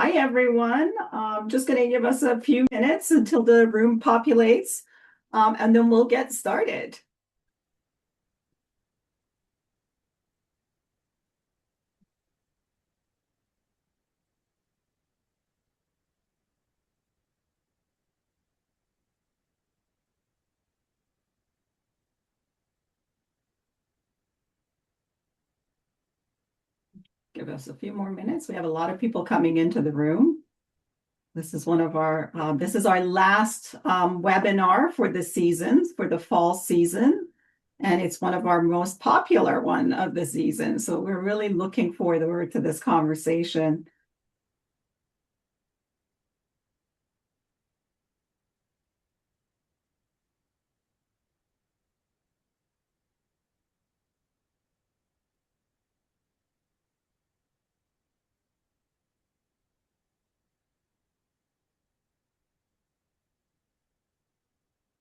Hi, everyone. Just going to give us a few minutes until the room populates, and then we'll get started. Give us a few more minutes. We have a lot of people coming into the room. This is this is our last webinar for the season, for the fall season. And it's one of our most popular one of the season. So we're really looking forward to this conversation.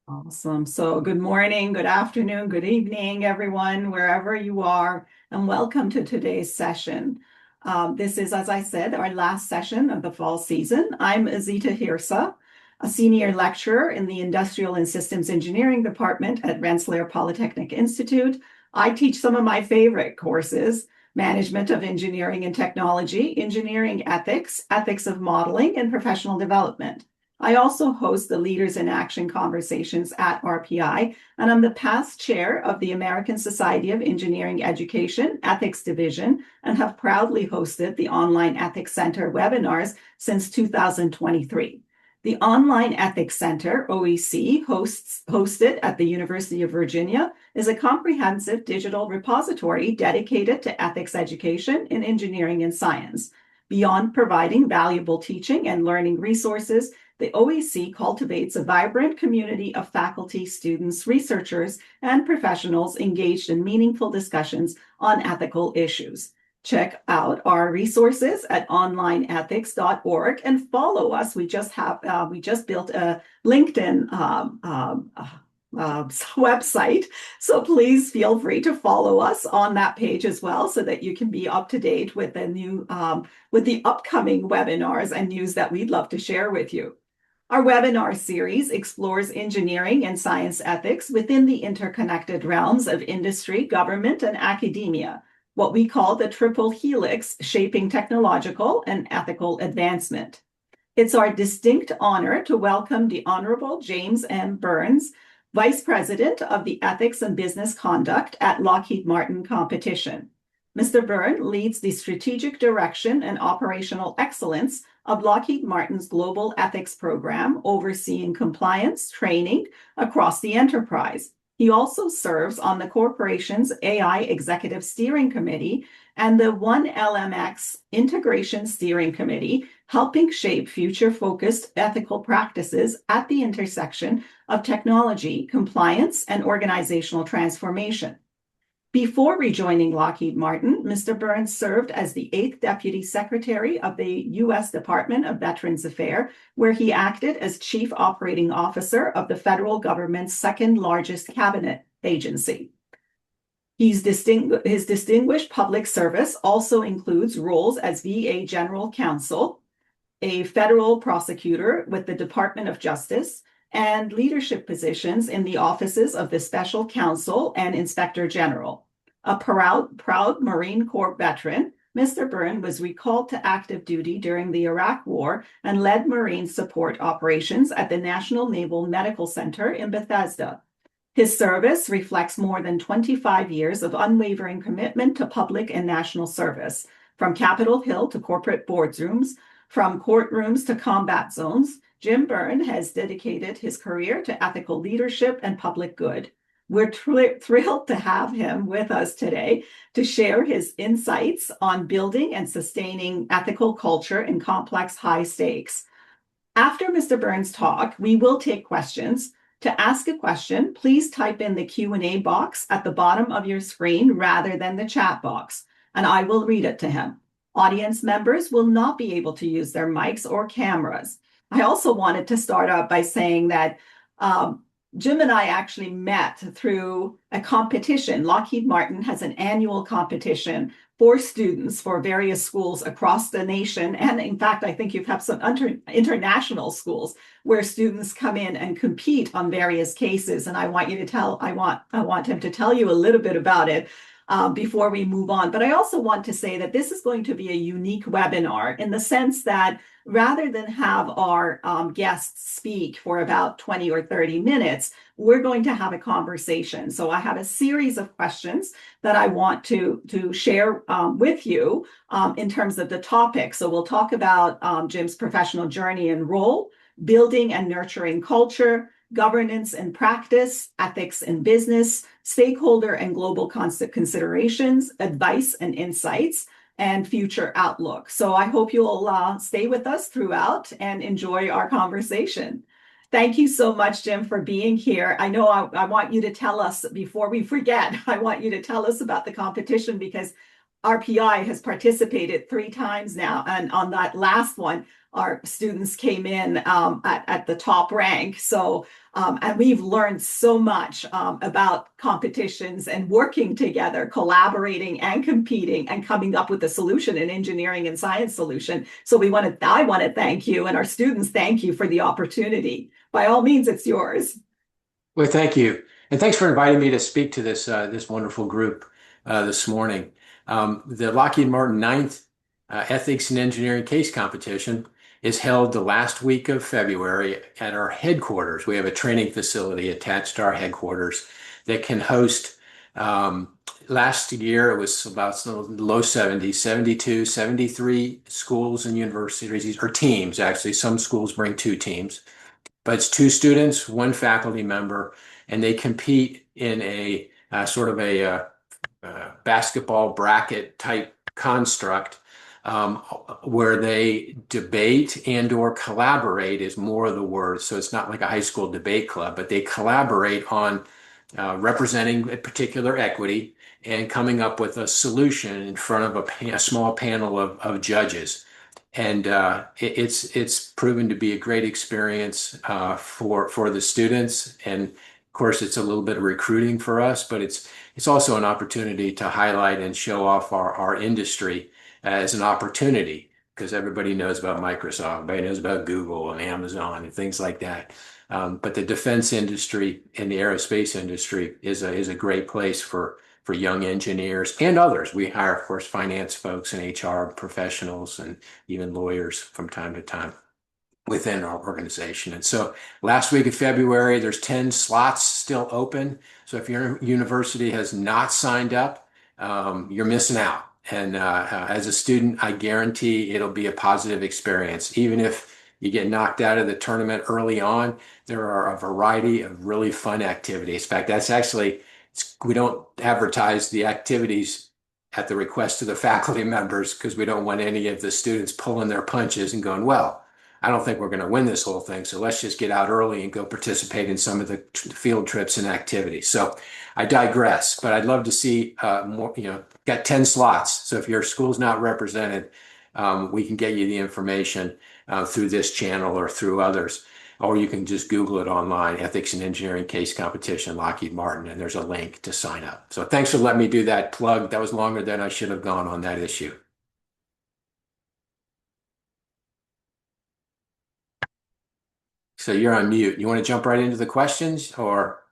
Awesome. So good morning, good afternoon, good evening, everyone, wherever you are, and welcome to today's session. This is, as I said, our last session of the fall season. I'm Azita Hirsa, a senior lecturer in the Industrial and Systems Engineering Department at Rensselaer Polytechnic Institute. I teach some of my favorite courses: Management of Engineering and Technology, Engineering Ethics, Ethics of Modeling, and Professional Development. I also host the Leaders in Action conversations at RPI, and I'm the past chair of the American Society of Engineering Education Ethics Division and have proudly hosted the Online Ethics Center webinars since 2023. The Online Ethics Center, OEC, hosted at the University of Virginia, is a comprehensive digital repository dedicated to ethics education in engineering and science. Beyond providing valuable teaching and learning resources, the OEC cultivates a vibrant community of faculty, students, researchers, and professionals engaged in meaningful discussions on ethical issues. Check out our resources at onlineethics.org and follow us. We just built a LinkedIn website, so please feel free to follow us on that page as well, so that you can be up to date with the upcoming webinars and news that we'd love to share with you. Our webinar series explores engineering and science ethics within the interconnected realms of industry, government, and academia, what we call the triple helix, shaping technological and ethical advancement. It's our distinct honor to welcome the Honorable James M. Byrne, Vice President of the Ethics and Business Conduct at Lockheed Martin Competition. Mr. Byrne leads the strategic direction and operational excellence of Lockheed Martin's global ethics program, overseeing compliance training across the enterprise. He also serves on the corporation's AI Executive Steering Committee and the 1LMX Integration Steering Committee, helping shape future-focused ethical practices at the intersection of technology, compliance, and organizational transformation. Before rejoining Lockheed Martin, Mr. Byrne served as the 8th Deputy Secretary of the U.S. Department of Veterans Affairs, where he acted as Chief Operating Officer of the federal government's second largest cabinet agency. His distinguished public service also includes roles as VA General Counsel, a federal prosecutor with the Department of Justice, and leadership positions in the offices of the Special Counsel and Inspector General. A proud Marine Corps veteran, Mr. Byrne was recalled to active duty during the Iraq War and led Marine support operations at the National Naval Medical Center in Bethesda. His service reflects more than 25 years of unwavering commitment to public and national service, from Capitol Hill to corporate boardrooms, from courtrooms to combat zones. Jim Byrne has dedicated his career to ethical leadership and public good. We're thrilled to have him with us today to share his insights on building and sustaining ethical culture in complex high stakes. After Mr. Byrne's talk, we will take questions. To ask a question, please type in the Q&A box at the bottom of your screen rather than the chat box, and I will read it to him. Audience members will not be able to use their mics or cameras. I also wanted to start out by saying that Jim and I actually met through a competition. Lockheed Martin has an annual competition for students for various schools across the nation. And in fact, I think you've had some international schools where students come in and compete on various cases. And I want him to tell you a little bit about it. Before we move on. But I also want to say that this is going to be a unique webinar in the sense that rather than have our guests speak for about 20 or 30 minutes, we're going to have a conversation. So I have a series of questions that I want to share with you in terms of the topic. So we'll talk about Jim's professional journey and role, building and nurturing culture, governance and practice, ethics and business, stakeholder and global considerations, advice and insights, and future outlook. So I hope you'll stay with us throughout and enjoy our conversation. Thank you so much, Jim, for being here. I know I want you to tell us before we forget, I want you to tell us about the competition because RPI has participated 3 times now. And on that last one, our students came in at the top rank. So, and we've learned so much about competitions and working together, collaborating and competing and coming up with a solution, an engineering and science solution. So I want to thank you and our students thank you for the opportunity. By all means, it's yours. Well, thank you. And thanks for inviting me to speak to this wonderful group this morning. The Lockheed Martin Ninth Ethics and Engineering Case Competition is held the last week of February at our headquarters. We have a training facility attached to our headquarters that can host, last year it was about low 70s, 72, 73 schools and universities, or teams actually. Some schools bring 2 teams. But it's 2 students, 1 faculty member, and they compete in a sort of a basketball bracket type construct um, where they debate and or collaborate is more of the word. So it's not like a high school debate club, but they collaborate on representing a particular equity and coming up with a solution in front of a small panel of judges. And it's proven to be a great experience for the students. And of course, it's a little bit of recruiting for us, but it's also an opportunity to highlight and show off our industry as an opportunity because everybody knows about Microsoft, everybody knows about Google and Amazon and things like that. But the defense industry and the aerospace industry is a great place for young engineers and others. We hire, of course, finance folks and HR professionals and even lawyers from time to time within our organization. And so last week of February, there's 10 slots still open. So if your university has not signed up, you're missing out. And as a student, I guarantee it'll be a positive experience. Even if you get knocked out of the tournament early on, there are a variety of really fun activities. In fact, that's actually we don't advertise the activities at the request of the faculty members because we don't want any of the students pulling their punches and going, well, I don't think we're going to win this whole thing. So let's just get out early and go participate in some of the field trips and activities. So I digress, but I'd love to see more, got 10 slots. So if your school's not represented, we can get you the information through this channel or through others. Or you can just Google it online, Ethics and Engineering Case Competition, Lockheed Martin, and there's a link to sign up. So thanks for letting me do that plug. That was longer than I should have gone on that issue. So you're on mute. You want to jump right into the questions or?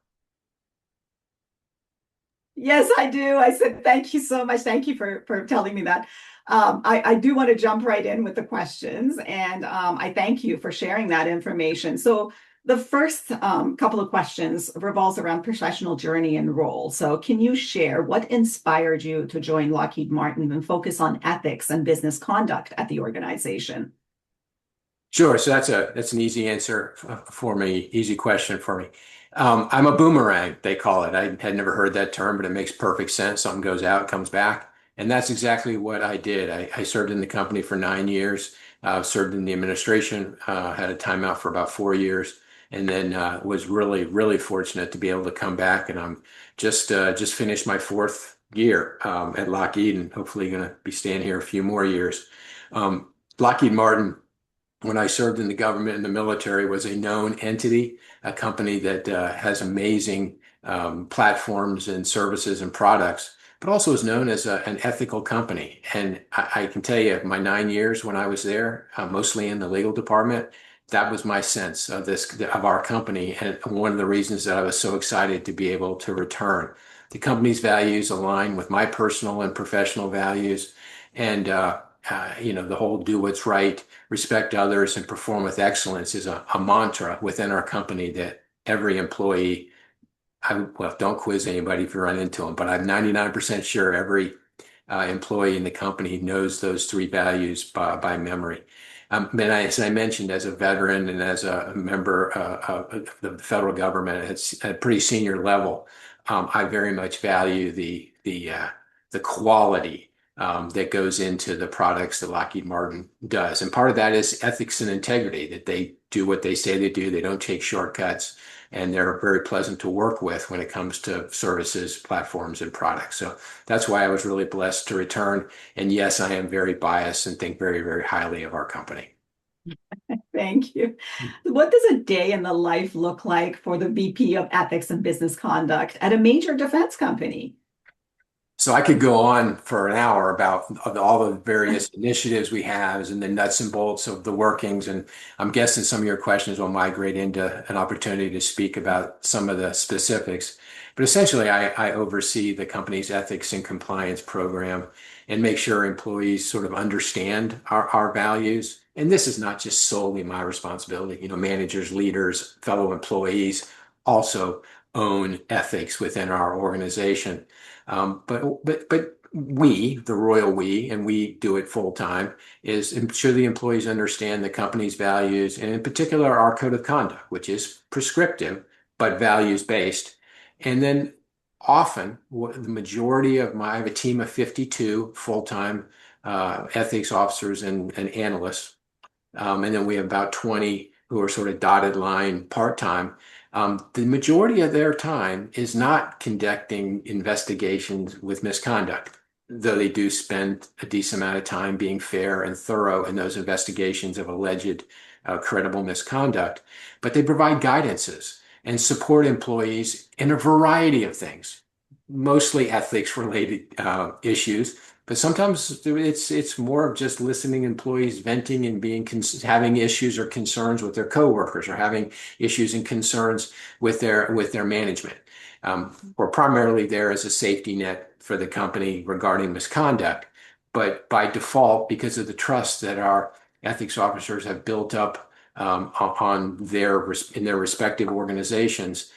Yes, I do. I said, thank you so much. Thank you for telling me that. I do want to jump right in with the questions, and I thank you for sharing that information. So the first couple of questions revolves around professional journey and role. So can you share what inspired you to join Lockheed Martin and focus on ethics and business conduct at the organization? Sure. So that's an easy answer for me, easy question for me. I'm a boomerang, they call it. I had never heard that term, but it makes perfect sense. Something goes out, comes back. And that's exactly what I did. I served in the company for 9 years, served in the administration, had a timeout for about 4 years, and then was really, really fortunate to be able to come back. And I'm just finished my 4th year at Lockheed and hopefully going to be staying here a few more years. Lockheed Martin when I served in the government and the military, was a known entity, a company that has amazing platforms and services and products, but also is known as an ethical company. And I can tell you, my 9 years when I was there, mostly in the legal department, that was my sense of of our company, and one of the reasons that I was so excited to be able to return. The company's values align with my personal and professional values, and the whole "do what's right, respect others, and perform with excellence" is a mantra within our company that every employee, well, don't quiz anybody if you run into them, but I'm 99% sure every employee in the company knows those three values by memory. And as I mentioned, as a veteran and as a member of the federal government at a pretty senior level, I very much value the quality that goes into the products that Lockheed Martin does. And part of that is ethics and integrity, that they do what they say they do. They don't take shortcuts, and they're very pleasant to work with when it comes to services, platforms, and products. So that's why I was really blessed to return. And yes, I am very biased and think very, very highly of our company. Thank you. What does a day in the life look like for the VP of Ethics and Business Conduct at a major defense company? So I could go on for an hour about all the various initiatives we have and the nuts and bolts of the workings. And I'm guessing some of your questions will migrate into an opportunity to speak about some of the specifics. But essentially, I oversee the company's ethics and compliance program and make sure employees sort of understand our values. And this is not just solely my responsibility. Managers, leaders, fellow employees also own ethics within our organization. But we, the royal we, and we do it full time, is ensure the employees understand the company's values, and in particular our code of conduct, which is prescriptive but values based. And then often, the majority of I have a team of 52 full time ethics officers and analysts, and then we have about 20 who are sort of dotted line part time. The majority of their time is not conducting investigations with misconduct, though they do spend a decent amount of time being fair and thorough in those investigations of alleged credible misconduct. But they provide guidances and support employees in a variety of things, mostly ethics related issues. But sometimes it's more of just listening employees venting and having issues or concerns with their coworkers, or having issues and concerns with their management. We're primarily there as a safety net for the company regarding misconduct, but by default, because of the trust that our ethics officers have built up in their respective organizations,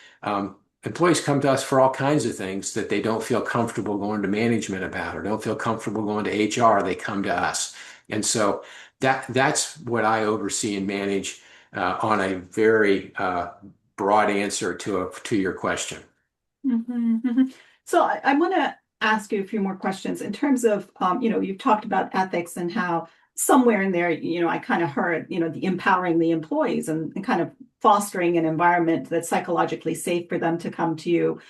employees come to us for all kinds of things that they don't feel comfortable going to management about, or don't feel comfortable going to HR. They come to us. And so that's what I oversee and manage on a very broad answer to your question. Mhm, mhm. So I want to ask you a few more questions in terms of, you've talked about ethics and how somewhere in there, I kind of heard, the empowering the employees and kind of fostering an environment that's psychologically safe for them to come to you.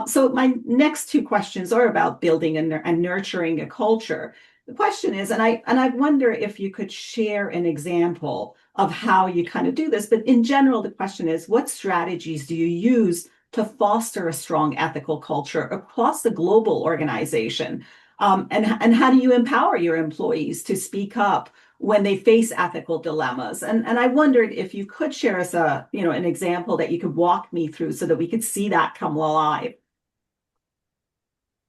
So my next two questions are about building and nurturing a culture. The question is, and I wonder if you could share an example of how you kind of do this, but in general, the question is, what strategies do you use to foster a strong ethical culture across the global organization? And how do you empower your employees to speak up when they face ethical dilemmas? And I wondered if you could share us an example that you could walk me through so that we could see that come alive.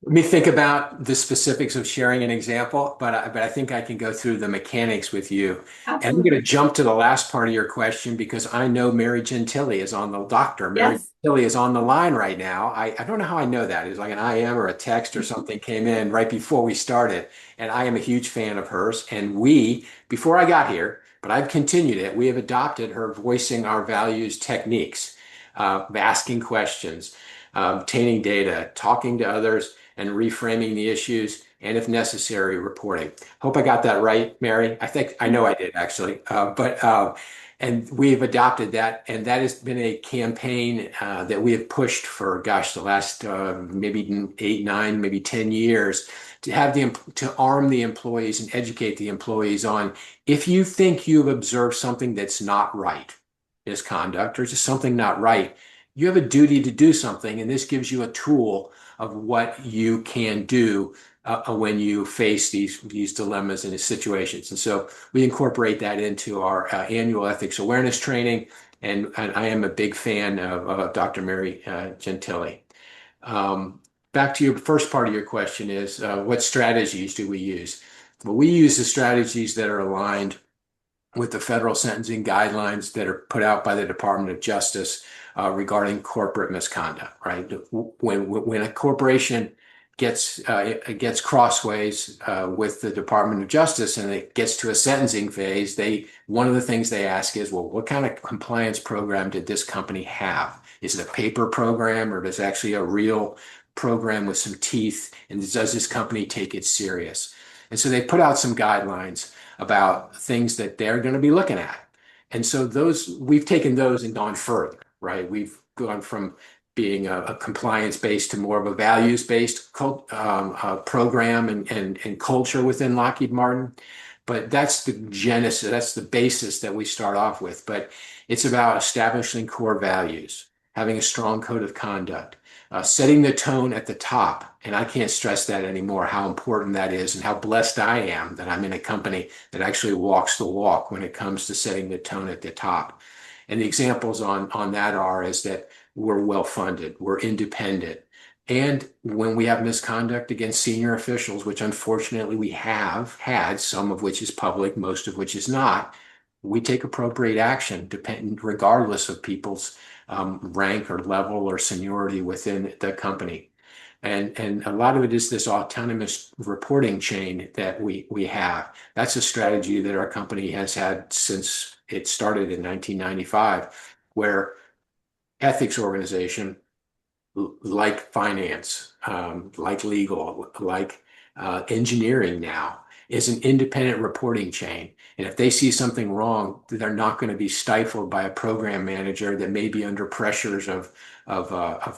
Let me think about the specifics of sharing an example, but I think I can go through the mechanics with you. And I'm going to Absolutely. jump to the last part of your question because I know Mary Gentile is on the doctor. Mary Yes. Gentile is on the line right now. I don't know how I know that. It was like an IM or a text or something came in right before we started. And I am a huge fan of hers. And before I got here, but I've continued it, we have adopted her voicing our values techniques, asking questions, obtaining data, talking to others, and reframing the issues, and if necessary, reporting. Hope I got that right, Mary. I know I did actually, and we've adopted that, and that has been a campaign that we have pushed for, gosh, the last maybe 8, 9, maybe 10 years to have to arm the employees and educate the employees on if you think you've observed something that's not right, misconduct, or just something not right, you have a duty to do something, and this gives you a tool of what you can do when you face these dilemmas and these situations. And so we incorporate that into our annual ethics awareness training, and I am a big fan of Dr. Mary Gentili. Back to your first part of your question is what strategies do we use? Well, we use the strategies that are aligned with the federal sentencing guidelines that are put out by the Department of Justice regarding corporate misconduct, right? When a corporation gets crossways with the Department of Justice and it gets to a sentencing phase, one of the things they ask is, well, what kind of compliance program did this company have? Is it a paper program, or is it actually a real program with some teeth? And does this company take it serious? And so they put out some guidelines about things that they're going to be looking at. And so we've taken those and gone further, right? We've gone from being a compliance-based to more of a values-based program and culture within Lockheed Martin. But that's the genesis, that's the basis that we start off with. But it's about establishing core values, having a strong code of conduct, setting the tone at the top. And I can't stress that anymore, how important that is and how blessed I am that I'm in a company that actually walks the walk when it comes to setting the tone at the top. And the examples on that is that we're well funded, we're independent. And when we have misconduct against senior officials, which unfortunately we have had, some of which is public, most of which is not, we take appropriate action, regardless of people's rank or level or seniority within the company. And a lot of it is this autonomous reporting chain that we have. That's a strategy that our company has had since it started in 1995, where ethics organization like finance, like legal, like engineering now, is an independent reporting chain. And if they see something wrong, they're not going to be stifled by a program manager that may be under pressures of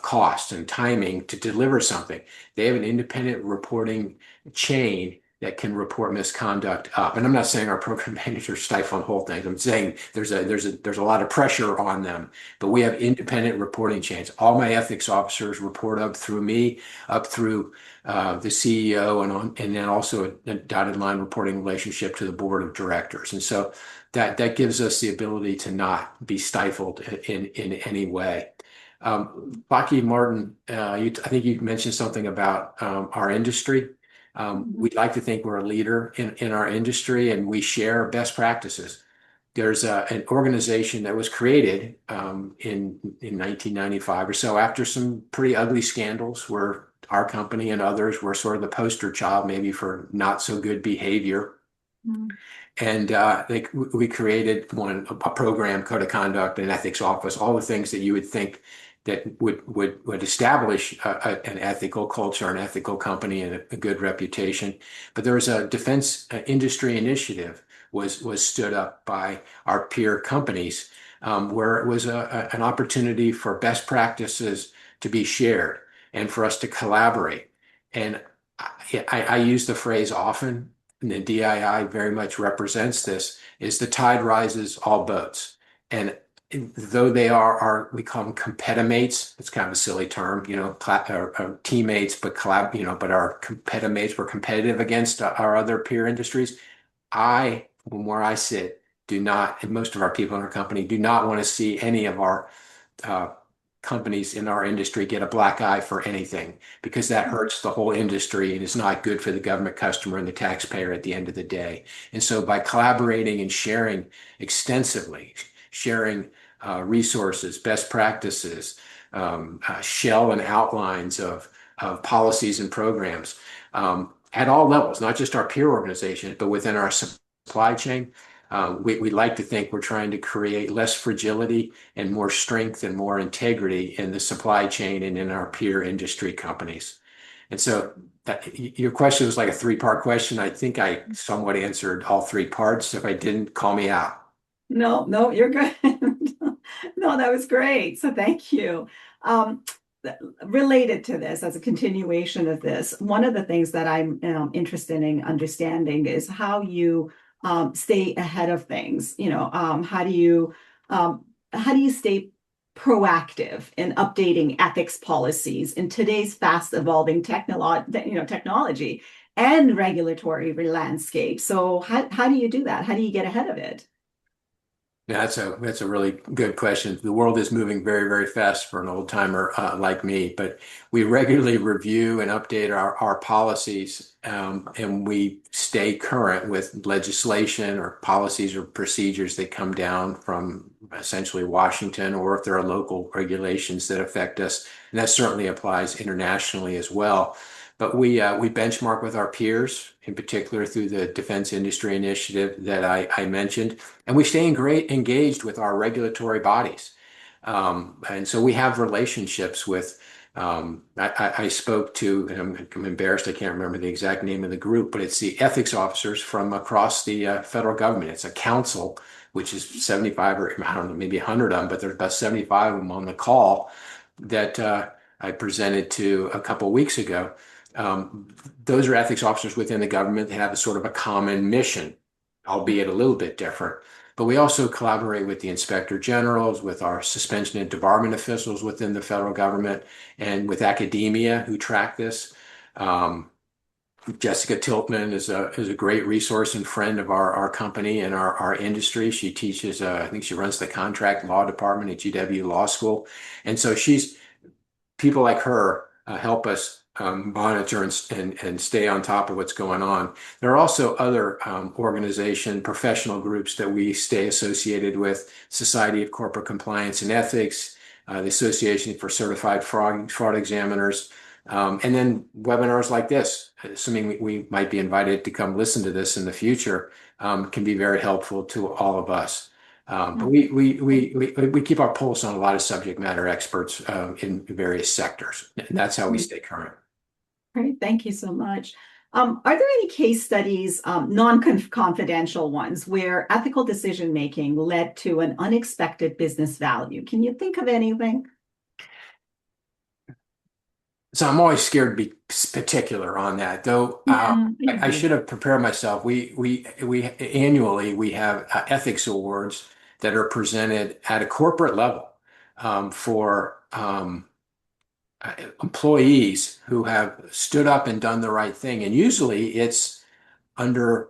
cost and timing to deliver something. They have an independent reporting chain that can report misconduct up. And I'm not saying our program managers stifle whole things. I'm saying there's a lot of pressure on them, but we have independent reporting chains. All my ethics officers report up through me, up through the CEO, and then also a dotted line reporting relationship to the board of directors. And so that gives us the ability to not be stifled in any way. Lockheed Martin, I think you mentioned something about our industry. We'd like to think we're a leader in our industry, and we share best practices. There's an organization that was created in 1995 or so after some pretty ugly scandals where our company and others were sort of the poster child maybe for not so good behavior. Mm. And we created a program, code of conduct, and ethics office, all the things that you would think that would establish an ethical culture, an ethical company, and a good reputation. But there was a defense industry initiative was stood up by our peer companies, where it was an opportunity for best practices to be shared and for us to collaborate. And I use the phrase often, and the DII very much represents this, is the tide rises all boats. And though they we call them competimates, it's kind of a silly term, or teammates, but but our competimates, we're competitive against our other peer industries. From where I sit, do not, and most of our people in our company do not want to see any of our companies in our industry get a black eye for anything, because that hurts the whole industry and is not good for the government customer and the taxpayer at the end of the day. And so by collaborating and sharing extensively, sharing resources, best practices, shell and outlines of policies and programs at all levels, not just our peer organizations, but within our supply chain. We like to think we're trying to create less fragility and more strength and more integrity in the supply chain and in our peer industry companies. And so your question was like a three-part question. I think I somewhat answered all three parts. If I didn't, call me out. No, no, you're good. No, that was great. So thank you. Um, Related to this, as a continuation of this, one of the things that I'm interested in understanding is how you stay ahead of things. How do you stay proactive in updating ethics policies in today's fast evolving technology and regulatory landscape? So how do you do that? How do you get ahead of it? Yeah, that's a really good question. The world is moving very, very fast for an old timer like me, but we regularly review and update our policies, and we stay current with legislation or policies or procedures that come down from essentially Washington, or if there are local regulations that affect us. And that certainly applies internationally as well. But we benchmark with our peers, in particular through the Defense Industry Initiative that I mentioned, and we stay engaged with our regulatory bodies. And so we have relationships with. I spoke to, and I'm embarrassed, I can't remember the exact name of the group, but it's the ethics officers from across the federal government. It's a council, which is 75, or I don't know, maybe 100 of them, but there's about 75 of them on the call that I presented to a couple of weeks ago. Those are ethics officers within the government that have a sort of a common mission, albeit a little bit different. But we also collaborate with the inspector generals, with our suspension and debarment officials within the federal government, and with academia who track this. Um, Jessica Tiltman is a great resource and friend of our company and our industry. She teaches, I think she runs the contract law department at GW Law School. And so people like her help us monitor and stay on top of what's going on. There are also other professional groups that we stay associated with: Society of Corporate Compliance and Ethics, the Association for Certified Fraud Examiners, and then webinars like this, assuming we might be invited to come listen to this in the future, can be very helpful to all of us. But we keep our pulse on a lot of subject matter experts in various sectors, and that's how we stay current. Great, thank you so much. Are there any case studies, non-confidential ones, where ethical decision making led to an unexpected business value? Can you think of anything? So I'm always scared to be particular on that, though. Yeah, I I agree. should have prepared myself. We annually we have ethics awards that are presented at a corporate level for employees who have stood up and done the right thing, and usually it's under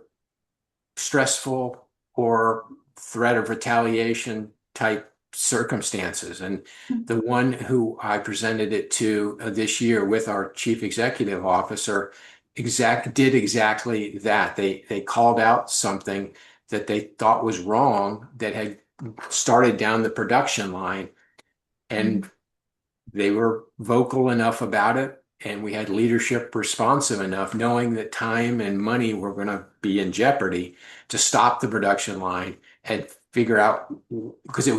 stressful or threat of retaliation type circumstances. And the one who I presented it to this year with our chief executive officer did exactly that. They called out something that they thought was wrong that had started down the production line, and they were vocal enough about it, and we had leadership responsive enough, knowing that time and money were going to be in jeopardy, to stop the production line and figure out, because it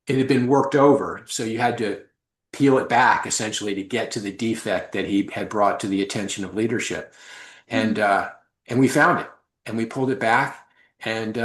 had been worked over, so you had to peel it back essentially to get to the defect that he had brought to the attention of leadership. And and we found it, and we pulled it back, and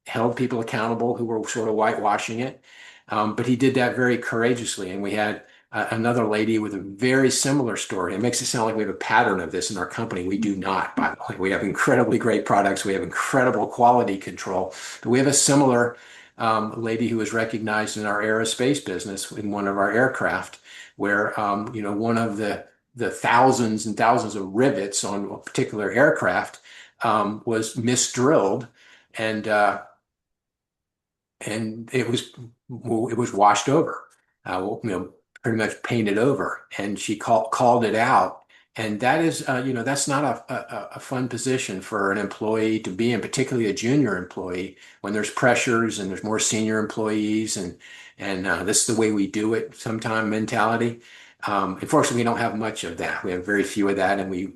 held people accountable who were sort of whitewashing it. But he did that very courageously. And we had another lady with a very similar story. It makes it sound like we have a pattern of this in our company. We do not, by the way. We have incredibly great products. We have incredible quality control. But we have a similar lady who was recognized in our aerospace business in one of our aircraft, where one of the thousands and thousands of rivets on a particular aircraft was misdrilled, and it was washed over, pretty much painted over. And she called it out. And that is, that's not a fun position for an employee to be in, particularly a junior employee, when there's pressures and there's more senior employees, and this is the way we do it sometime mentality. Unfortunately, we don't have much of that. We have very few of that, and we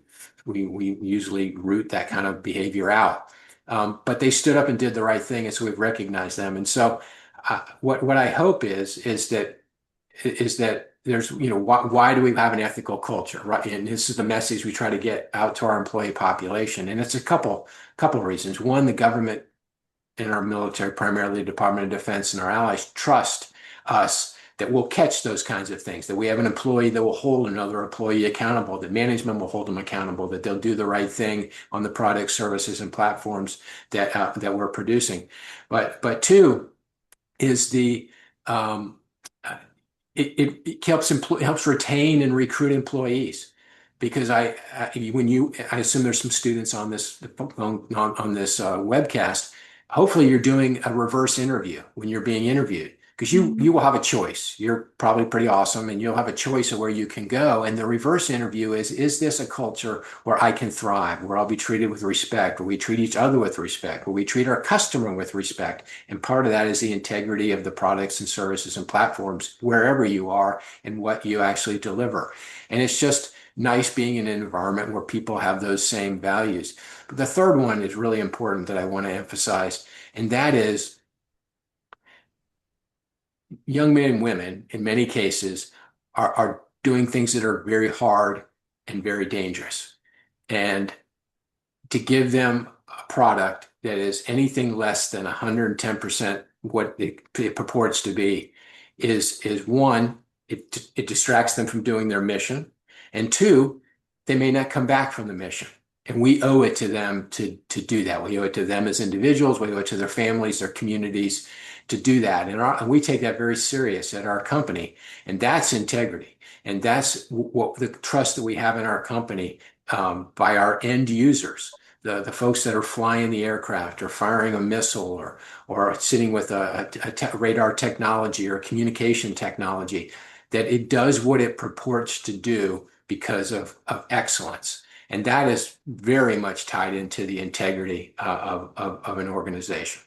usually root that kind of behavior out. But they stood up and did the right thing, and so we've recognized them. And so, what I hope is that there's, why do we have an ethical culture, right? And this is the message we try to get out to our employee population. And it's a couple of reasons. One, the government and our military, primarily the Department of Defense and our allies, trust us that we'll catch those kinds of things, that we have an employee that will hold another employee accountable, that management will hold them accountable, that they'll do the right thing on the products, services, and platforms that we're producing. But two is the uh, it helps retain and recruit employees because I assume there's some students on this on this webcast. Hopefully, you're doing a reverse interview when you're being interviewed because you will have a choice. You're probably pretty awesome, and you'll have a choice of where you can go. And the reverse interview is this a culture where I can thrive, where I'll be treated with respect, where we treat each other with respect, where we treat our customer with respect? And part of that is the integrity of the products and services and platforms wherever you are and what you actually deliver. And it's just nice being in an environment where people have those same values. But the third one is really important that I want to emphasize, and that is young men and women, in many cases, are doing things that are very hard and very dangerous. And to give them a product that is anything less than 110% what it purports to be is one, it distracts them from doing their mission. And two, they may not come back from the mission. And we owe it to them to do that. We owe it to them as individuals. We owe it to their families, their communities to do that. And we take that very serious at our company. And that's integrity. And that's what the trust that we have in our company by our end users, the folks that are flying the aircraft or firing a missile or sitting with a radar technology or communication technology, that it does what it purports to do because of excellence. And that is very much tied into the integrity of an organization.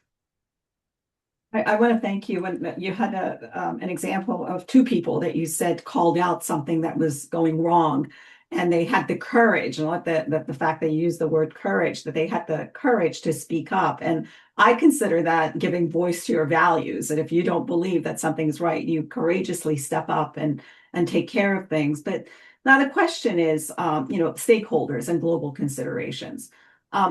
I want to thank you. And you had an example of two people that you said called out something that was going wrong, and they had the courage. And I like the fact that you used the word courage, that they had the courage to speak up. And I consider that giving voice to your values. And if you don't believe that something's right, you courageously step up and take care of things. But now the question is, stakeholders and global considerations.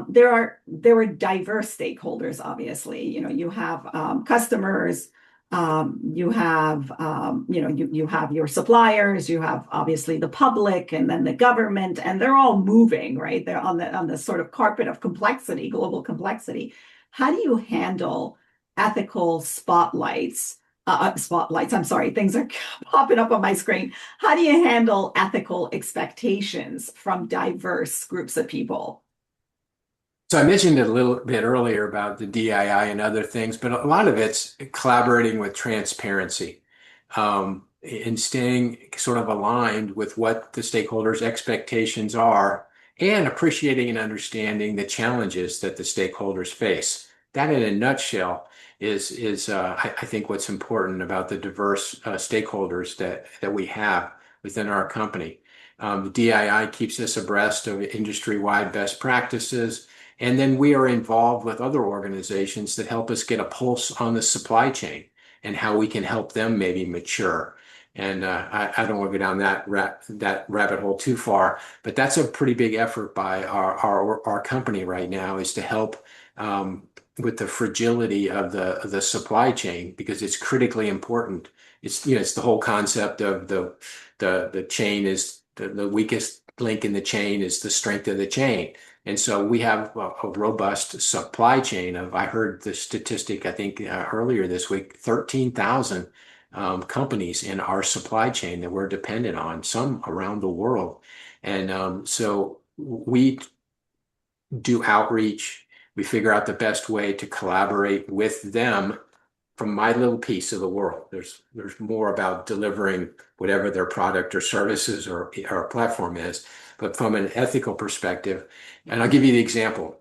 There are diverse stakeholders, obviously. You have customers, you have you have your suppliers, you have obviously the public, and then the government, and they're all moving, right? They're on the sort of carpet of complexity, global complexity. How do you handle ethical spotlights? I'm sorry, things are popping up on my screen. How do you handle ethical expectations from diverse groups of people? So I mentioned it a little bit earlier about the DII and other things, but a lot of it's collaborating with transparency, and staying sort of aligned with what the stakeholders' expectations are and appreciating and understanding the challenges that the stakeholders face. That in a nutshell I think what's important about the diverse stakeholders that we have within our company. The DII keeps us abreast of industry-wide best practices. And then we are involved with other organizations that help us get a pulse on the supply chain and how we can help them maybe mature. And I don't want to go down that rabbit hole too far, but that's a pretty big effort by our company right now, is to help with the fragility of the supply chain, because it's critically important. It's the whole concept of the chain is the weakest link in the chain is the strength of the chain. And so we have a robust supply chain I heard the statistic, I think earlier this week, 13,000 companies in our supply chain that we're dependent on, some around the world. And so we do outreach. We figure out the best way to collaborate with them from my little piece of the world. There's more about delivering whatever their product or services or platform is, but from an ethical perspective. And I'll give you the example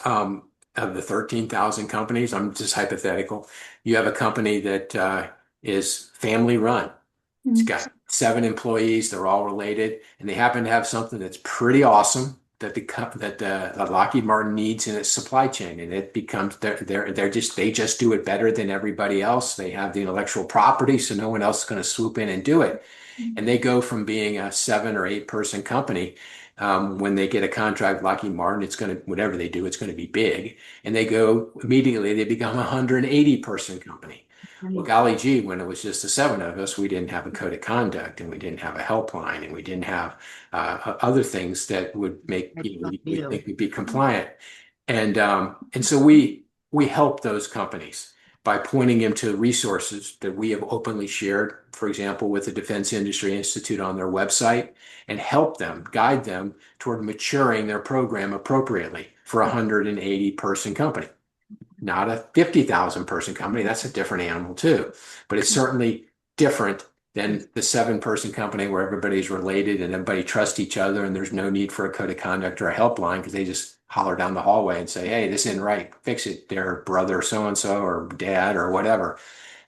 of the 13,000 companies. I'm just hypothetical. You have a company that is family run. It's got 7 employees. They're all related, and they happen to have something that's pretty awesome. that Lockheed Martin needs in its supply chain, and it becomes they just do it better than everybody else. They have the intellectual property, so no one else is going to swoop in and do it. And they go from being a 7 or 8 person company. When they get a contract, Lockheed Martin, it's going to, whatever they do, it's going to be big. And they go immediately, they become a 180 person company. Well, Right. golly gee, when it was just the 7 of us, we didn't have a code of conduct, and we didn't have a helpline, and we didn't have other things that would make, we You. think would be compliant. And so we help those companies by pointing them to resources that we have openly shared, for example, with the Defense Industry Institute on their website, and help them, guide them toward maturing their program appropriately for a 180 person company. Not a 50,000 person company. That's a different animal too, but it's certainly different than the 7 person company where everybody's related and everybody trusts each other and there's no need for a code of conduct or a helpline because they just holler down the hallway and say, "Hey, this isn't right. Fix it, their brother so and so or dad or whatever."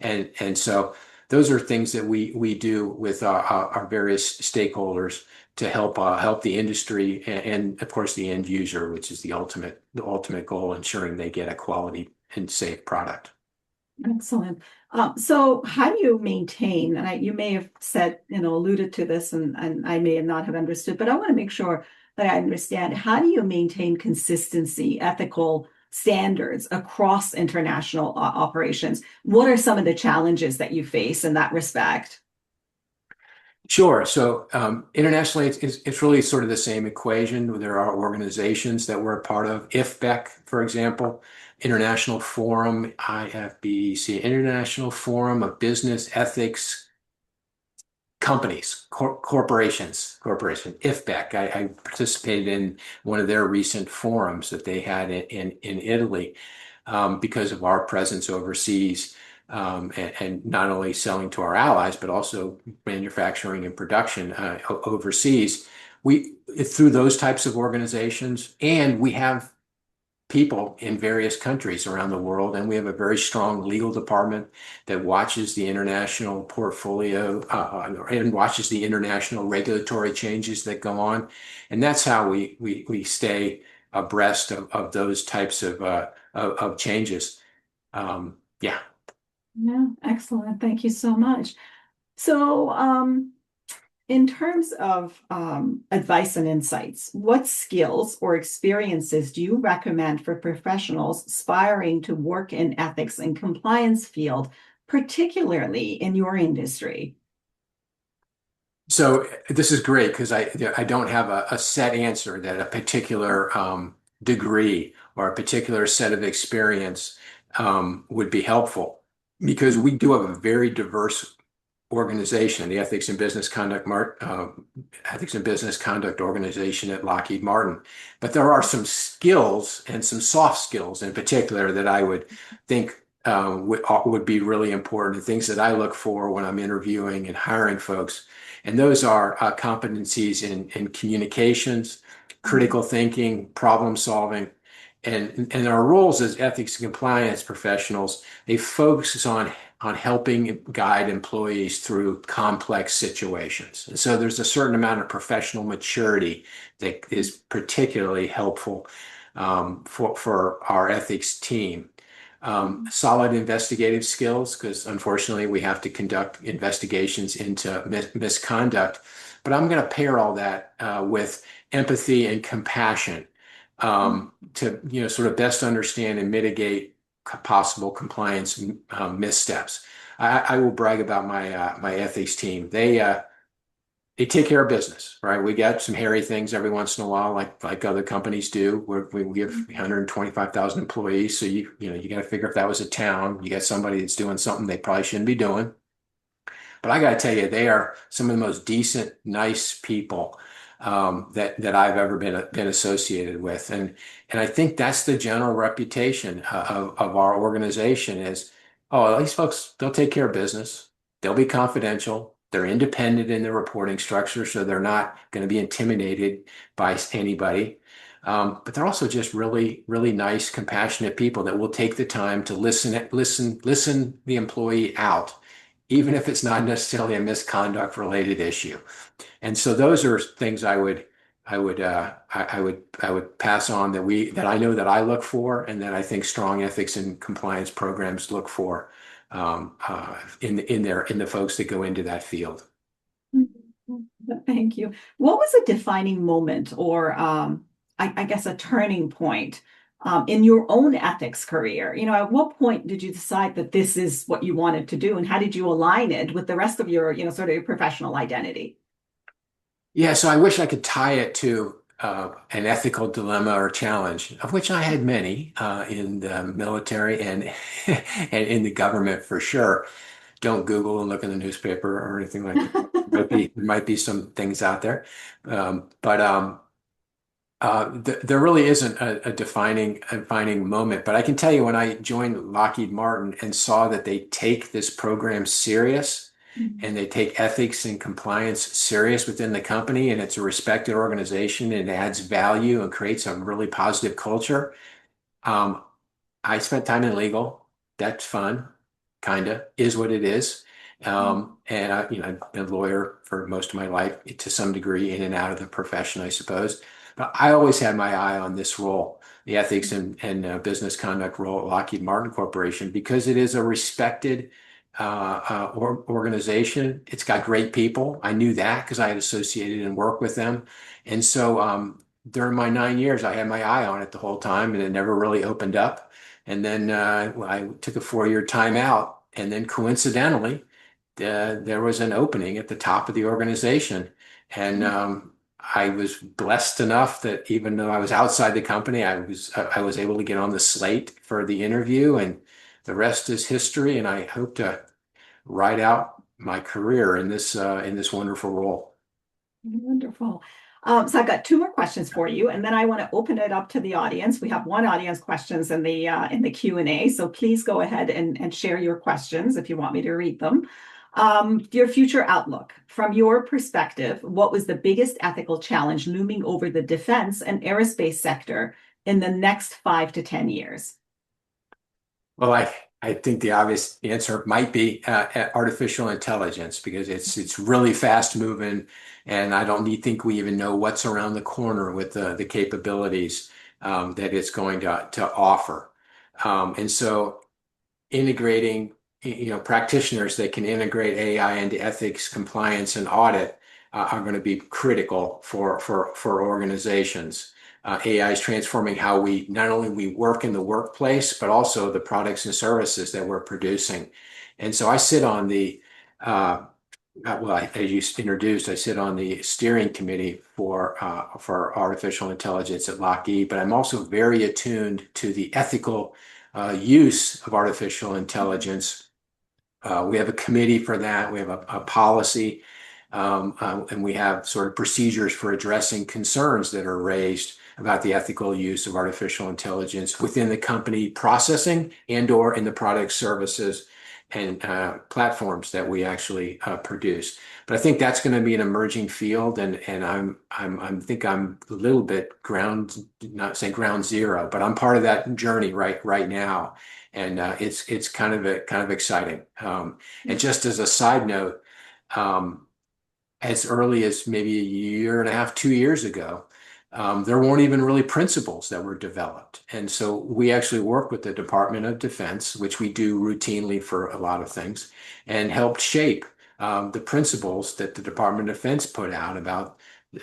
And so those are things that we do with our various stakeholders to help the industry and of course the end user, which is the ultimate goal, ensuring they get a quality and safe product. Excellent. So how do you maintain, and you may have said, alluded to this and I may not have understood, but I want to make sure that I understand. How do you maintain consistency, ethical standards across international operations? What are some of the challenges that you face in that respect? Sure. So internationally, it's really sort of the same equation. There are organizations that we're a part of. IFBEC, for example, International Forum, IFBC, International Forum of Business Ethics Companies, corporation, IFBEC. I participated in one of their recent forums that they had in Italy because of our presence overseas, and not only selling to our allies, but also manufacturing and production overseas. We through those types of organizations, and we have people in various countries around the world, and we have a very strong legal department that watches the international portfolio and watches the international regulatory changes that go on, and that's how we stay abreast of those types of changes. Yeah. Yeah, excellent. Thank you so much. So, in terms of advice and insights, what skills or experiences do you recommend for professionals aspiring to work in ethics and compliance field, particularly in your industry? So this is great because I don't have a set answer that a particular degree or a particular set of experience would be helpful because we do have a very diverse organization, the Ethics and Business Conduct organization at Lockheed Martin. But there are some skills and some soft skills in particular that I would think would be really important, things that I look for when I'm interviewing and hiring folks. And those are competencies in communications, critical thinking, problem solving. And our roles as ethics and compliance professionals, they focus on helping guide employees through complex situations. And so there's a certain amount of professional maturity that is particularly helpful for our ethics team. Solid investigative skills, because unfortunately we have to conduct investigations into misconduct. But I'm going to pair all that with empathy and compassion to sort of best understand and mitigate possible compliance missteps. I will brag about my ethics team. They take care of business, right? We get some hairy things every once in a while, like other companies do. We have 125,000 employees, so you got to figure if that was a town, you got somebody that's doing something they probably shouldn't be doing. But I got to tell you, they are some of the most decent, nice people that I've ever been associated with, and I think that's the general reputation of our organization is, oh, these folks, they'll take care of business, they'll be confidential, they're independent in their reporting structure, so they're not going to be intimidated by anybody. But they're also just really, really nice, compassionate people that will take the time to listen the employee out, even if it's not necessarily a misconduct related issue. And so those are things I would I would pass on that I know that I look for, and that I think strong ethics and compliance programs look for in the folks that go into that field. Thank you. What was a defining moment or I guess a turning point in your own ethics career? You know, at what point did you decide that this is what you wanted to do, and how did you align it with the rest of your, sort of your professional identity? Yeah, so I wish I could tie it to an ethical dilemma or challenge, of which I had many in the military and and in the government for sure. Don't Google and look in the newspaper or anything like that. There might be some things out there, but there really isn't a defining moment. But I can tell you when I joined Lockheed Martin and saw that they take this program serious and they take ethics and compliance serious within the company, and it's a respected organization and it adds value and creates a really positive culture. Um, I spent time in legal. That's fun, kinda, is what it is. And I've been a lawyer for most of my life to some degree, in and out of the profession, I suppose. But I always had my eye on this role, the ethics and business conduct role at Lockheed Martin Corporation, because it is a respected organization. It's got great people. I knew that because I had associated and worked with them. And so during my 9 years, I had my eye on it the whole time, and it never really opened up. And then I took a 4 year time out, and then coincidentally, there was an opening at the top of the organization, and I was blessed enough that even though I was outside the company, I was able to get on the slate for the interview, and the rest is history. And I hope to ride out my career in this wonderful role. Wonderful. So I've got two more questions for you, and then I want to open it up to the audience. We have one audience questions in the Q&A, so please go ahead and share your questions if you want me to read them. Your future outlook. From your perspective, what was the biggest ethical challenge looming over the defense and aerospace sector in the next 5 to 10 years? Well, I think the obvious answer might be artificial intelligence, because it's really fast moving, and I don't think we even know what's around the corner with the capabilities that it's going to offer. And so integrating, practitioners that can integrate AI into ethics, compliance, and audit are going to be critical for organizations. AI is transforming how we not only we work in the workplace, but also the products and services that we're producing. And so I sit on as you introduced, I sit on the steering committee for artificial intelligence at Lockheed, but I'm also very attuned to the ethical use of artificial intelligence. We have a committee for that. We have a policy, and we have sort of procedures for addressing concerns that are raised about the ethical use of artificial intelligence within the company processing and/or in the product services and platforms that we actually produce. But I think that's going to be an emerging field, and I think I'm a little bit not say ground zero, but I'm part of that journey right now, and it's kind of exciting. And just as a side note, as early as maybe a year and a half, 2 years ago, there weren't even really principles that were developed. And so we actually worked with the Department of Defense, which we do routinely for a lot of things, and helped shape the principles that the Department of Defense put out uh, about,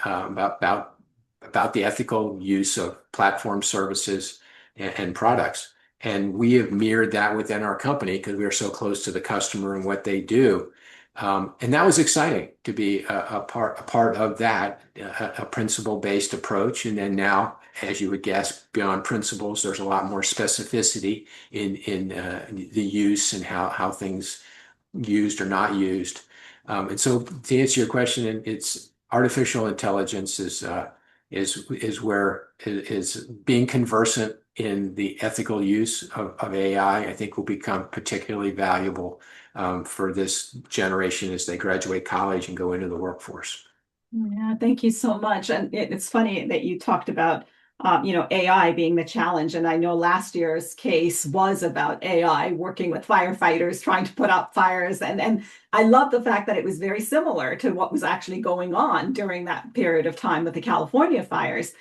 about, about the ethical use of platform services and products. And we have mirrored that within our company because we are so close to the customer and what they do. And that was exciting to be a part of that, a principle-based approach. And then now, as you would guess, beyond principles, there's a lot more specificity in the use and how things used or not used. And so, to answer your question, it's artificial intelligence is where is being conversant in the ethical use of AI. I think will become particularly valuable for this generation as they graduate college and go into the workforce. Yeah, thank you so much. And it's funny that you talked about AI being the challenge. And I know last year's case was about AI working with firefighters trying to put out fires. And I love the fact that it was very similar to what was actually going on during that period of time with the California fires.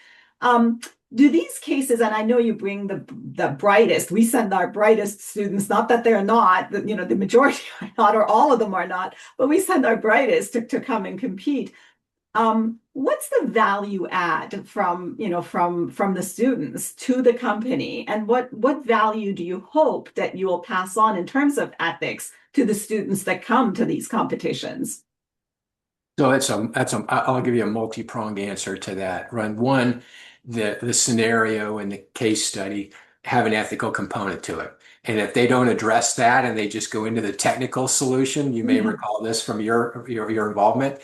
Um, do these cases, and I know you bring the brightest, we send our brightest students, not that they're not, the majority are not, or all of them are not, but we send our brightest to come and compete. What's the value add from the students to the company, and what value do you hope that you will pass on in terms of ethics to the students that come to these competitions? So I'll give you a multi-pronged answer to that. Run one, the scenario and the case study have an ethical component to it. And if they don't address that and they just go into the technical solution, you may Yeah, recall this from your involvement,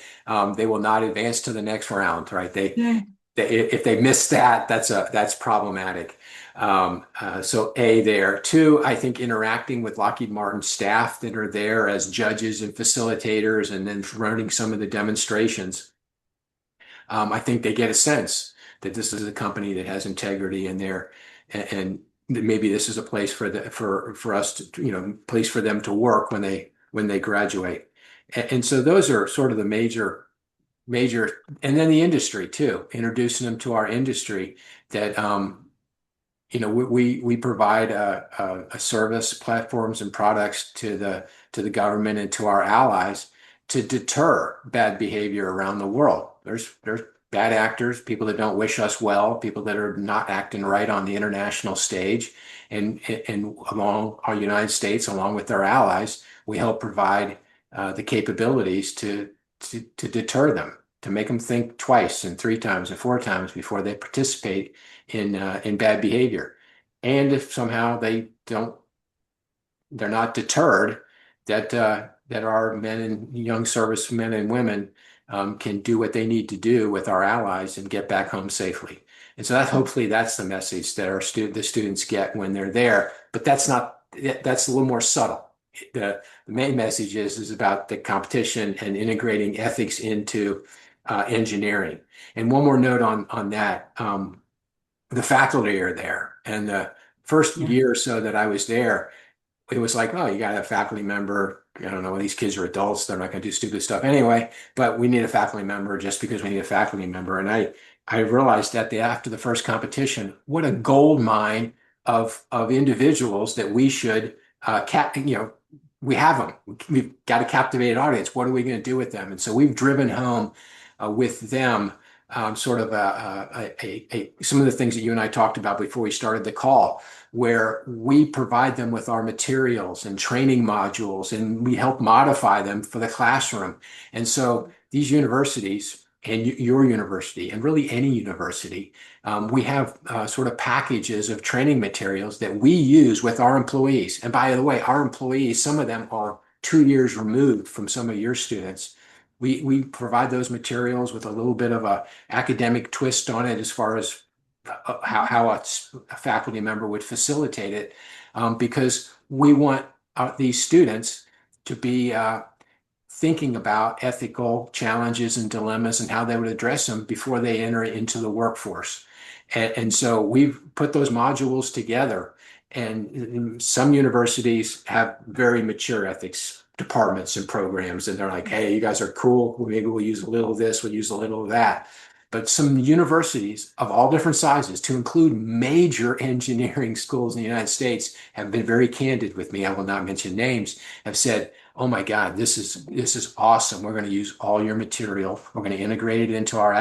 they will not advance to the next round, right? yeah, If they miss that, that's problematic. So A there. Two, I think interacting with Lockheed Martin staff that are there as judges and facilitators and then running some of the demonstrations, I think they get a sense that this is a company that has integrity in there, and that maybe this is a place for us to, place for them to work when they graduate. And so those are sort of the major, and then the industry too, introducing them to our industry that we provide a service, platforms, and products to the government and to our allies to deter bad behavior around the world. There's bad actors, people that don't wish us well, people that are not acting right on the international stage, and along our United States, along with our allies, we help provide the capabilities to deter them, to make them think twice and three times and four times before they participate in bad behavior. And if somehow they're not deterred, that our men and young servicemen and women can do what they need to do with our allies and get back home safely. And so that hopefully that's the message that the students get when they're there. But that's a little more subtle. The main message is about the competition and integrating ethics into engineering. And one more note on that. The faculty are there. And the first yeah, year or so that I was there, it was like, oh, you got a faculty member. I don't know, these kids are adults. They're not going to do stupid stuff anyway, but we need a faculty member just because we need a faculty member. And I realized that after the first competition, what a gold mine of individuals that we should, we have them. We've got a captivated audience. What are we going to do with them? And so we've driven home with them sort of some of the things that you and I talked about before we started the call, where we provide them with our materials and training modules, and we help modify them for the classroom. And so these universities and your university, and really any university, we have sort of packages of training materials that we use with our employees. And by the way, our employees, some of them are 2 years removed from some of your students. We provide those materials with a little bit of a academic twist on it as far as how a faculty member would facilitate it, because we want these students to be thinking about ethical challenges and dilemmas and how they would address them before they enter into the workforce. And so we've put those modules together, and some universities have very mature ethics departments and programs, and they're like, hey, you guys are cool. Maybe we'll use a little of this, we'll use a little of that. But some universities of all different sizes, to include major engineering schools in the United States, have been very candid with me. I will not mention names, have said, oh my God, this is awesome. We're going to use all your material. We're going to integrate it into our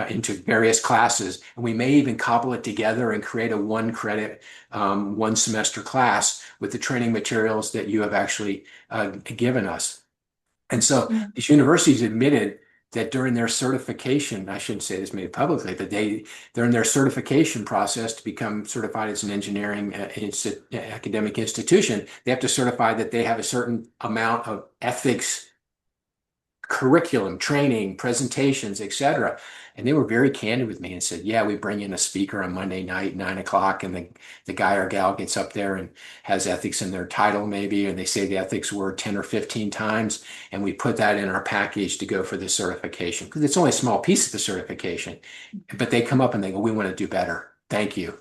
into various classes, and we may even cobble it together and create a one credit, one semester class with the training materials that you have actually given us. And so yeah, these universities admitted that during their certification, I shouldn't say this made publicly, but during their certification process to become certified as an engineering academic institution, they have to certify that they have a certain amount of ethics curriculum, training, presentations, etc. And they were very candid with me and said, yeah, we bring in a speaker on Monday night, 9 o'clock, and the guy or gal gets up there and has ethics in their title maybe, and they say the ethics word 10 or 15 times, and we put that in our package to go for the certification because it's only a small piece of the certification. But they come up and they go, we want to do better. Thank you.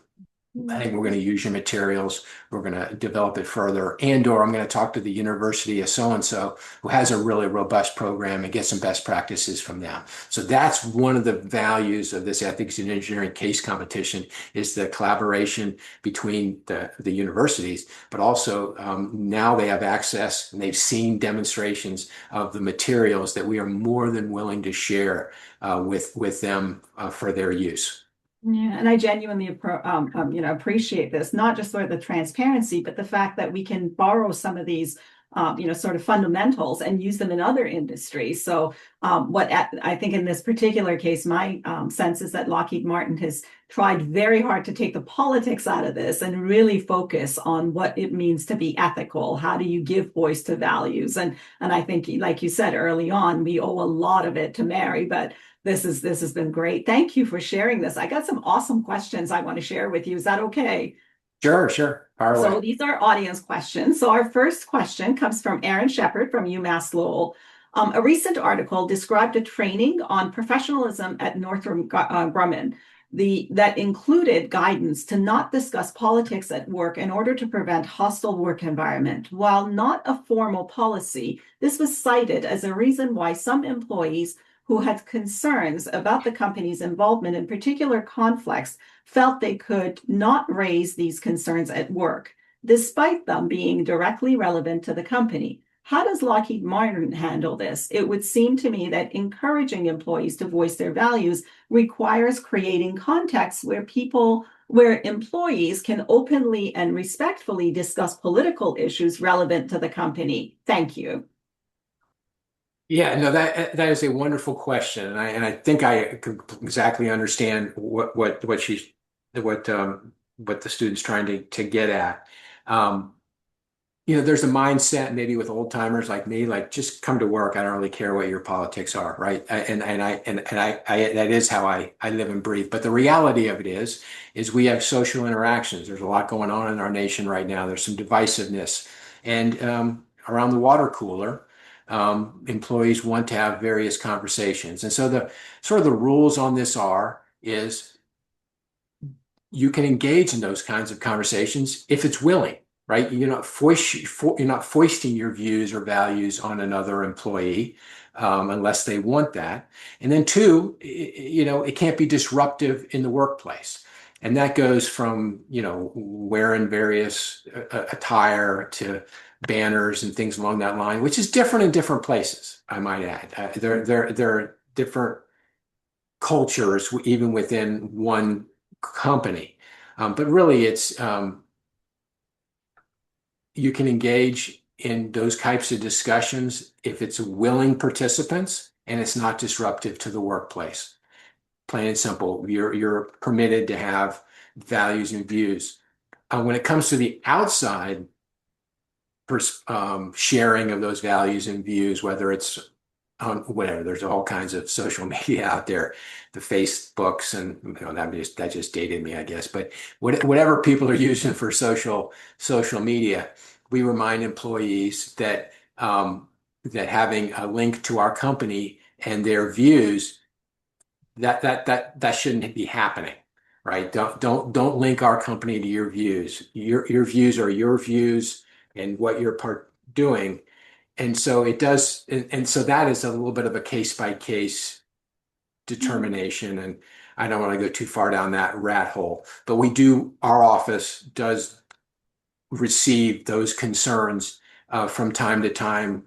I think we're going to use your materials. We're going to develop it further. And/or I'm going to talk to the University of so-and-so who has a really robust program and get some best practices from them. So that's one of the values of this ethics and engineering case competition is the collaboration between the universities, but also now they have access and they've seen demonstrations of the materials that we are more than willing to share with them for their use. Yeah, and I genuinely appreciate this, not just sort of the transparency, but the fact that we can borrow some of these, sort of fundamentals and use them in other industries. So, I think in this particular case, my sense is that Lockheed Martin has tried very hard to take the politics out of this and really focus on what it means to be ethical. How do you give voice to values? And I think, like you said early on, we owe a lot of it to Mary, but this has been great. Thank you for sharing this. I got some awesome questions I want to share with you. Is that okay? Sure, sure. Fire So away. these are audience questions. So our first question comes from Aaron Shepard from UMass Lowell. A recent article described a training on professionalism at Northrop Grumman that included guidance to not discuss politics at work in order to prevent hostile work environment. While not a formal policy, this was cited as a reason why some employees who had concerns about the company's involvement in particular conflicts felt they could not raise these concerns at work, despite them being directly relevant to the company. How does Lockheed Martin handle this? It would seem to me that encouraging employees to voice their values requires creating contexts where employees can openly and respectfully discuss political issues relevant to the company. Thank you. Yeah, no, that is a wonderful question, and I think I could exactly understand what the student's trying to get at. Um, there's a mindset maybe with old timers like me, like just come to work. I don't really care what your politics are, right? And that is how I live and breathe. But the reality of it is we have social interactions. There's a lot going on in our nation right now. There's some divisiveness, and around the water cooler, employees want to have various conversations. And so the sort of the rules on this is you can engage in those kinds of conversations if it's willing, right? You're not foisting your views or values on another employee unless they want that. And then two, it can't be disruptive in the workplace. And that goes from, wearing various attire to banners and things along that line, which is different in different places, I might add. There are different cultures even within one company. But really, it's you can engage in those types of discussions if it's willing participants and it's not disruptive to the workplace. Plain and simple, you're permitted to have values and views. When it comes to the outside sharing of those values and views, whether it's on whatever, there's all kinds of social media out there, the Facebooks, and that just dated me, I guess. But whatever people are using for social media, we remind employees that having a link to our company and their views that shouldn't be happening, right? Don't link our company to your views. Your views are your views and what you're doing. And so it does, and so that is a little bit of a case by case determination. And I don't want to go too far down that rat hole, but our office does receive those concerns from time to time,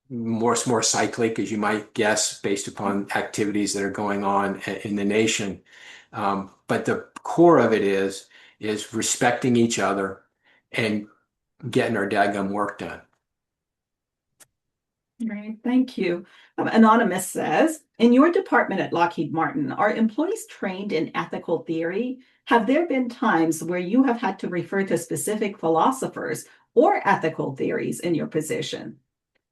more cyclic, as you might guess, based upon activities that are going on in the nation. But the core of it is respecting each other and getting our daggum work done. Great, thank you. Anonymous says, in your department at Lockheed Martin, are employees trained in ethical theory? Have there been times where you have had to refer to specific philosophers or ethical theories in your position?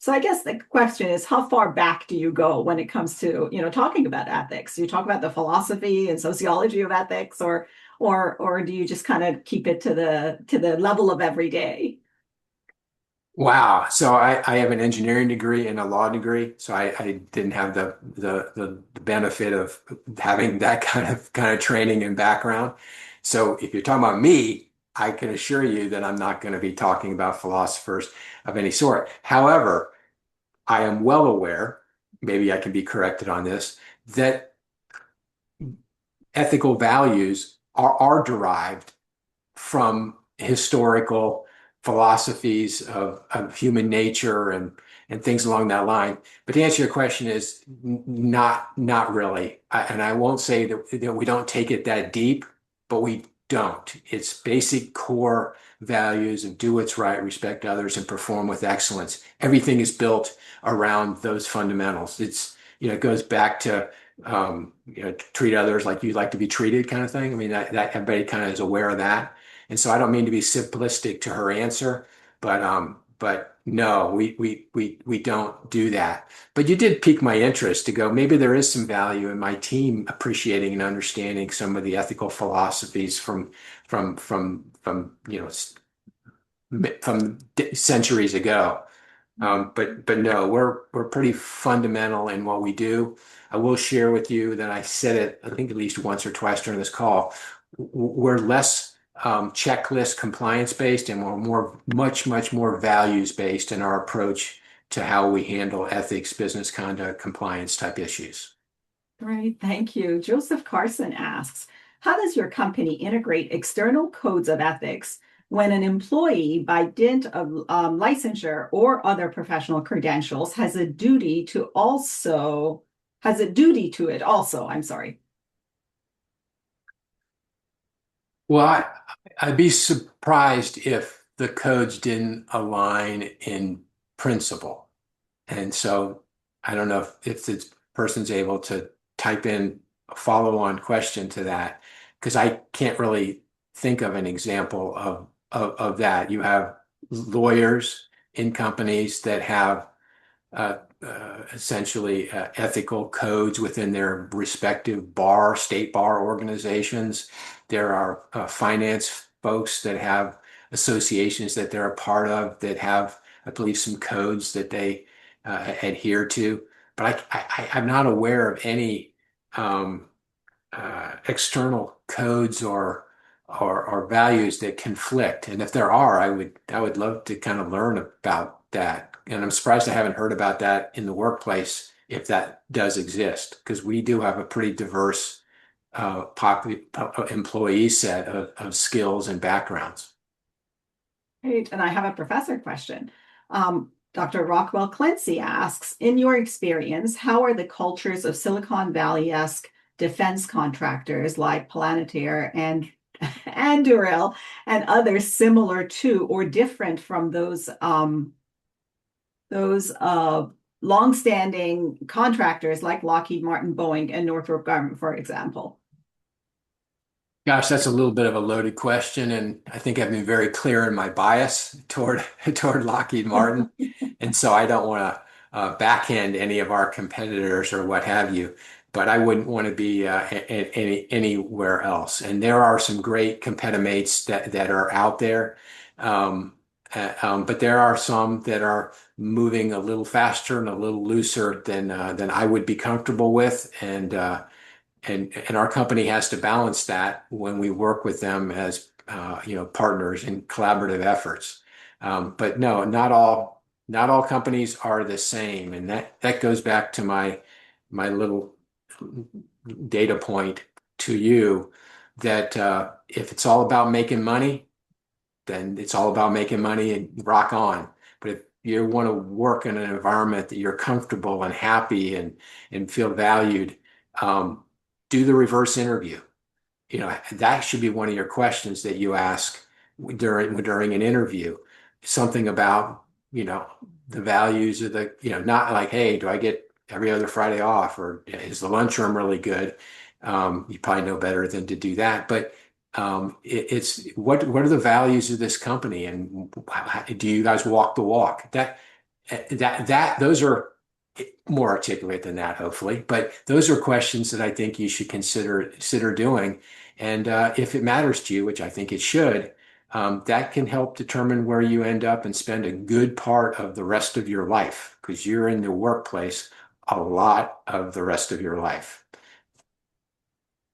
So I guess the question is, how far back do you go when it comes to, talking about ethics? Do you talk about the philosophy and sociology of ethics, or do you just kind of keep it to the level of everyday? Wow. So I have an engineering degree and a law degree. So I didn't have the benefit of having that kind of training and background. So if you're talking about me, I can assure you that I'm not going to be talking about philosophers of any sort. However, I am well aware, maybe I can be corrected on this, that ethical values are derived from historical philosophies of human nature and things along that line. But to answer your question is not really. And I won't say that we don't take it that deep, but we don't. It's basic core values of do what's right, respect others, and perform with excellence. Everything is built around those fundamentals. It goes back to treat others like you'd like to be treated kind of thing. I mean, that everybody kind of is aware of that. And so I don't mean to be simplistic to her answer, but no, we don't do that. But you did pique my interest to go, maybe there is some value in my team appreciating and understanding some of the ethical philosophies from centuries ago. But no, we're pretty fundamental in what we do. I will share with you that I said it, I think at least once or twice during this call. We're less checklist compliance based, and we're much more values based in our approach to how we handle ethics, business conduct, compliance type issues. Right, thank you. Joseph Carson asks, how does your company integrate external codes of ethics when an employee, by dint of licensure or other professional credentials, has a duty to it also? I'm sorry. Well, I'd be surprised if the codes didn't align in principle. And so I don't know if the person's able to type in a follow-on question to that, because I can't really think of an example of that. You have lawyers in companies that have essentially ethical codes within their respective state bar organizations. There are finance folks that have associations that they're a part of that have, I believe, some codes that they adhere to. But I'm not aware of any um, external codes or values that conflict. And if there are, I would love to kind of learn about that. And I'm surprised I haven't heard about that in the workplace if that does exist, because we do have a pretty diverse employee set of skills and backgrounds. Great. And I have a professor question. Dr. Rockwell Clancy asks, in your experience, how are the cultures of Silicon Valley-esque defense contractors like Palantir and Durrell and others similar to or different from those longstanding contractors like Lockheed Martin, Boeing, and Northrop Grumman, for example? Gosh, that's a little bit of a loaded question, and I think I've been very clear in my bias toward toward Lockheed Martin, and so I don't want to backhand any of our competitors or what have you. But I wouldn't want to be anywhere else. And there are some great competimates that are out there, but there are some that are moving a little faster and a little looser than I would be comfortable with, and our company has to balance that when we work with them as partners in collaborative efforts. But no, not all companies are the same, and that goes back to my little data point to you that if it's all about making money, then it's all about making money and rock on. But if you want to work in an environment that you're comfortable and happy and feel valued, um, do the reverse interview. That should be one of your questions that you ask during an interview. Something about, the values of not like, hey, do I get every other Friday off, or is the lunchroom really good? You probably know better than to do that, but it's what are the values of this company, and do you guys walk the walk? those are more articulate than that, hopefully. But those are questions that I think you should consider doing. And if it matters to you, which I think it should, that can help determine where you end up and spend a good part of the rest of your life, because you're in the workplace a lot of the rest of your life.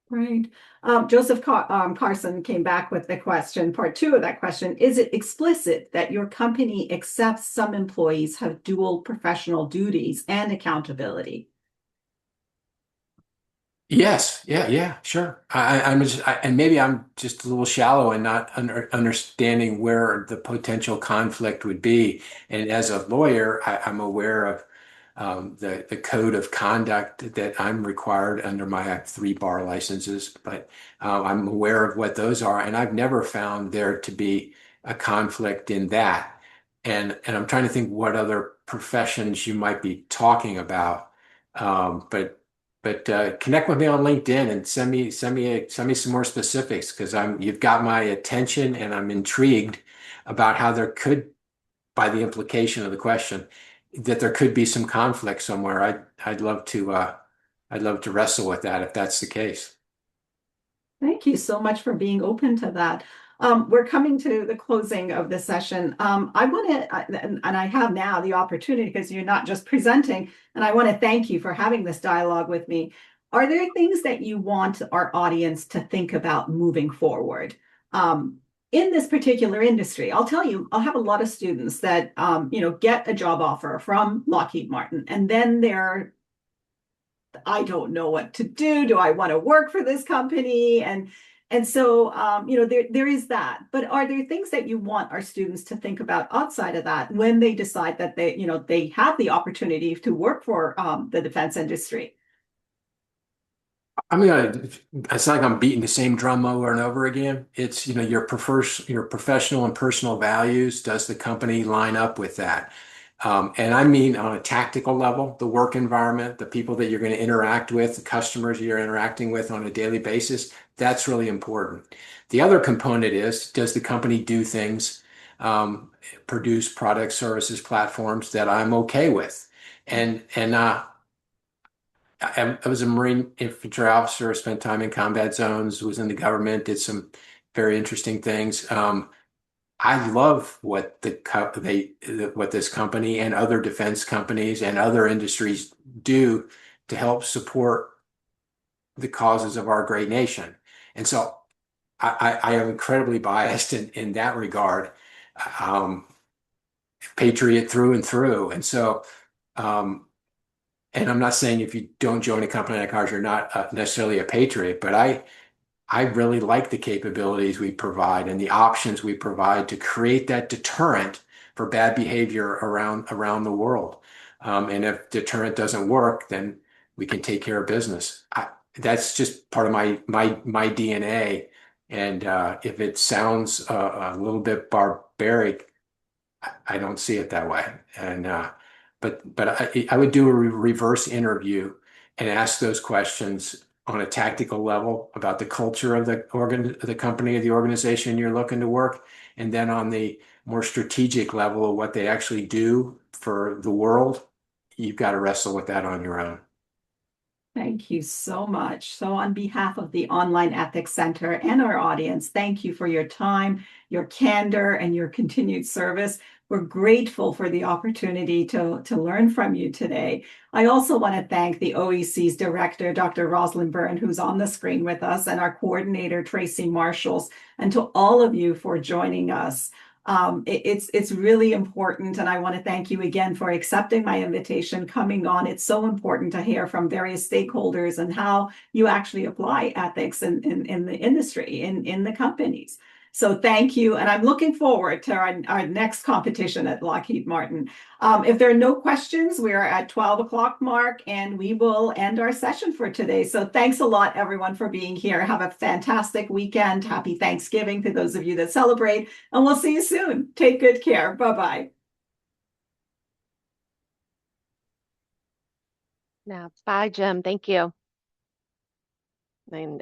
Right. Joseph Carson came back with the question, part two of that question. Is it explicit that your company accepts some employees have dual professional duties and accountability? Yes, yeah, sure. And maybe I'm just a little shallow and not understanding where the potential conflict would be. And as a lawyer, I'm aware of the code of conduct that I'm required under my I have 3 bar licenses, but I'm aware of what those are, and I've never found there to be a conflict in that. And I'm trying to think what other professions you might be talking about. But connect with me on LinkedIn and send me some more specifics, because you've got my attention and I'm intrigued about how there could, by the implication of the question, that there could be some conflict somewhere. I'd love to wrestle with that if that's the case. Thank you so much for being open to that. We're coming to the closing of the session. I want to, and I have now the opportunity because you're not just presenting, and I want to thank you for having this dialogue with me. Are there things that you want our audience to think about moving forward? In this particular industry, I'll tell you, I'll have a lot of students that, get a job offer from Lockheed Martin, and then I don't know what to do. Do I want to work for this company? And so there is that. But are there things that you want our students to think about outside of that when they decide that they have the opportunity to work for the defense industry? I mean, it's not like I'm beating the same drum over and over again. It's, your professional and personal values. Does the company line up with that? And I mean, on a tactical level, the work environment, the people that you're going to interact with, the customers you're interacting with on a daily basis, that's really important. The other component is, does the company do things, produce products, services, platforms that I'm okay with? And I was a Marine infantry officer, spent time in combat zones, was in the government, did some very interesting things. I love what this company and other defense companies and other industries do to help support the causes of our great nation. And so I am incredibly biased in that regard, um, patriot through and through. Um, and I'm not saying if you don't join a company like ours, you're not necessarily a patriot, but I really like the capabilities we provide and the options we provide to create that deterrent for bad behavior around the world. And if deterrent doesn't work, then we can take care of business. That's just part of my DNA. And if it sounds a little bit barbaric, I don't see it that way. And but I would do a reverse interview and ask those questions on a tactical level about the culture of the company, of the organization you're looking to work, and then on the more strategic level of what they actually do for the world, you've got to wrestle with that on your own. Thank you so much. So, on behalf of the Online Ethics Center and our audience, thank you for your time, your candor, and your continued service. We're grateful for the opportunity to learn from you today. I also want to thank the OEC's director, Dr. Rosalind Byrne, who's on the screen with us, and our coordinator, Tracy Marshalls, and to all of you for joining us. It's really important, and I want to thank you again for accepting my invitation, coming on. It's so important to hear from various stakeholders and how you actually apply ethics in the industry, in the companies. So thank you, and I'm looking forward to our next competition at Lockheed Martin. If there are no questions, we are at 12 o'clock mark, and we will end our session for today. So thanks a lot, everyone, for being here. Have a fantastic weekend. Happy Thanksgiving to those of you that celebrate, and we'll see you soon. Take good care. Bye-bye. Now, bye, Jim. Thank you. And